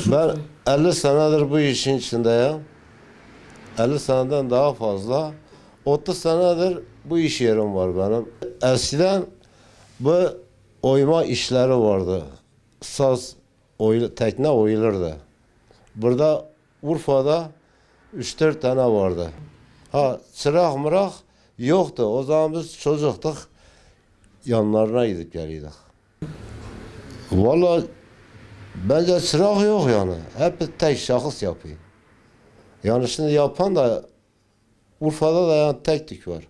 Ben 50 senedir bu işin içindeyim. 50 seneden daha fazla. 30 senedir bu iş yerim var benim. Eskiden bu oyma işleri vardı. Saz, tekne oyulurdu. Burada Urfa'da 3-4 tane vardı. Ha, çırak mırak yoktu. O zaman biz çocuktuk. Yanlarına gidip geliyorduk. Vallahi bence çırak yok yani. Hep tek şahıs yapıyor. Yani şimdi yapan da Urfa'da da yani tek tük var.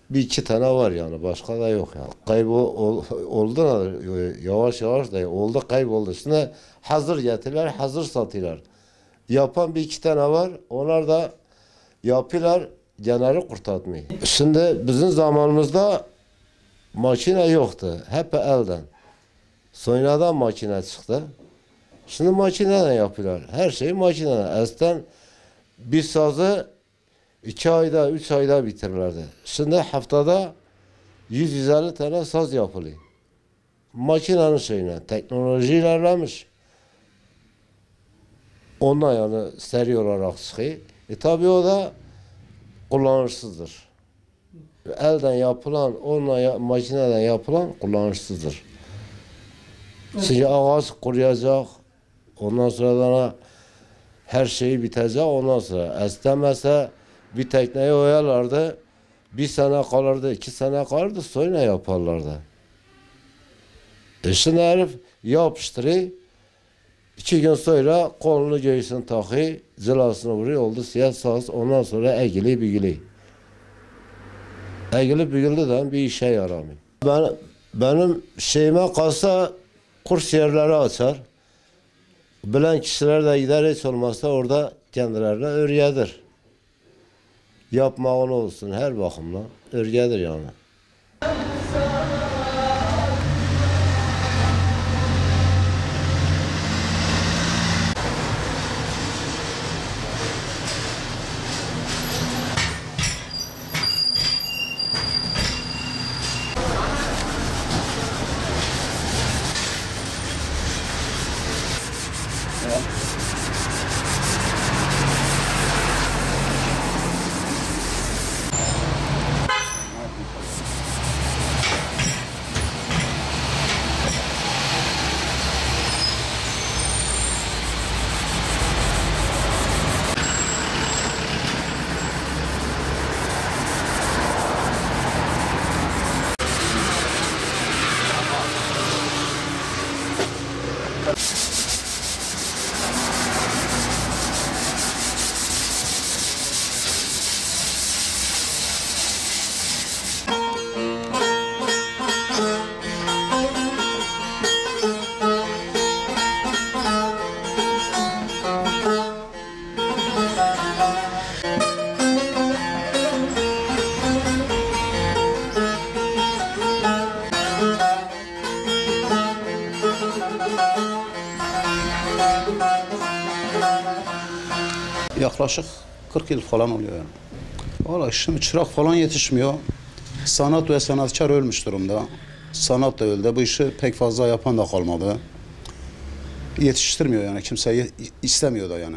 Bir iki tane var yani. Başka da yok yani. Oldu da yavaş yavaş da oldu, kayboldu. Şimdi hazır getirirler, hazır satıyorlar. Yapan bir iki tane var. Onlar da yapıyorlar, geneli kurtartmıyor. Şimdi bizim zamanımızda makine yoktu. Hep elden. Sonradan makine çıktı. Şimdi makineden yapıyorlar. Her şeyi makineden. Eskiden bir sazı 2 ayda, 3 ayda bitirirlerdi. Şimdi haftada 100-150 tane saz yapılıyor. Makinenin şeyine, teknoloji ilerlemiş. Ondan yani seri olarak çıkıyor. Tabii o da kullanışsızdır. Elden yapılan, makineden yapılan kullanışsızdır. Çünkü ağaç kuruyacak, ondan sonra her şeyi bitecek, ondan sonra estemese bir tekneyi oyarlardı, 1 sene kalırdı, 2 sene kalırdı, sonra yaparlardı. Şimdi herif yapıştırıyor, 2 gün sonra kolunu göğsünü takıyor, cilasını vuruyor, oldu siyah saz, ondan sonra egili bigili. Egili bigili de bir işe yaramıyor. Benim şeyime kalsa kurs yerleri açar. Bilen kişiler de gider, hiç olmazsa orada kendilerine örgedir. Yapmağın olsun her bakımdan örgedir yani. Yaklaşık 40 yıl falan oluyor yani. Valla şimdi çırak falan yetişmiyor. Sanat ve sanatkar ölmüş durumda. Sanat da öldü. Bu işi pek fazla yapan da kalmadı. Yetiştirmiyor yani. Kimse istemiyor da yani.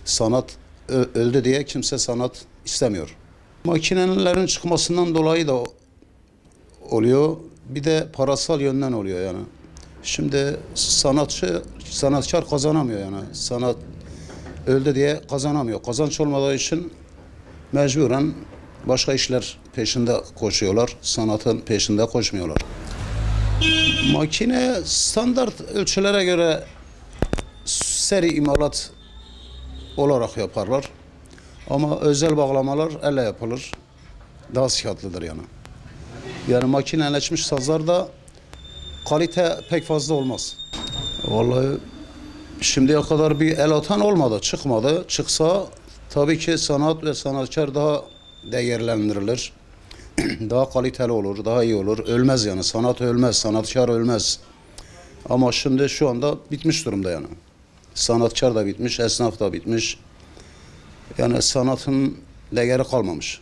Sanat öldü diye kimse sanat istemiyor. Makinelerin çıkmasından dolayı da oluyor. Bir de parasal yönden oluyor yani. Şimdi sanatkar kazanamıyor yani. Sanat öldü diye kazanamıyor. Kazanç olmadığı için mecburen başka işler peşinde koşuyorlar. Sanatın peşinde koşmuyorlar. Makine standart ölçülere göre seri imalat olarak yaparlar. Ama özel bağlamalar elle yapılır. Daha sıhhatlidir yani. Yani makineleşmiş sazlarda kalite pek fazla olmaz. Vallahi şimdiye kadar bir el atan olmadı, çıkmadı. Çıksa tabii ki sanat ve sanatkar daha değerlendirilir. Daha kaliteli olur, daha iyi olur. Ölmez yani, sanat ölmez, sanatkar ölmez. Ama şimdi şu anda bitmiş durumda yani. Sanatkar da bitmiş, esnaf da bitmiş. Yani sanatın değeri kalmamış.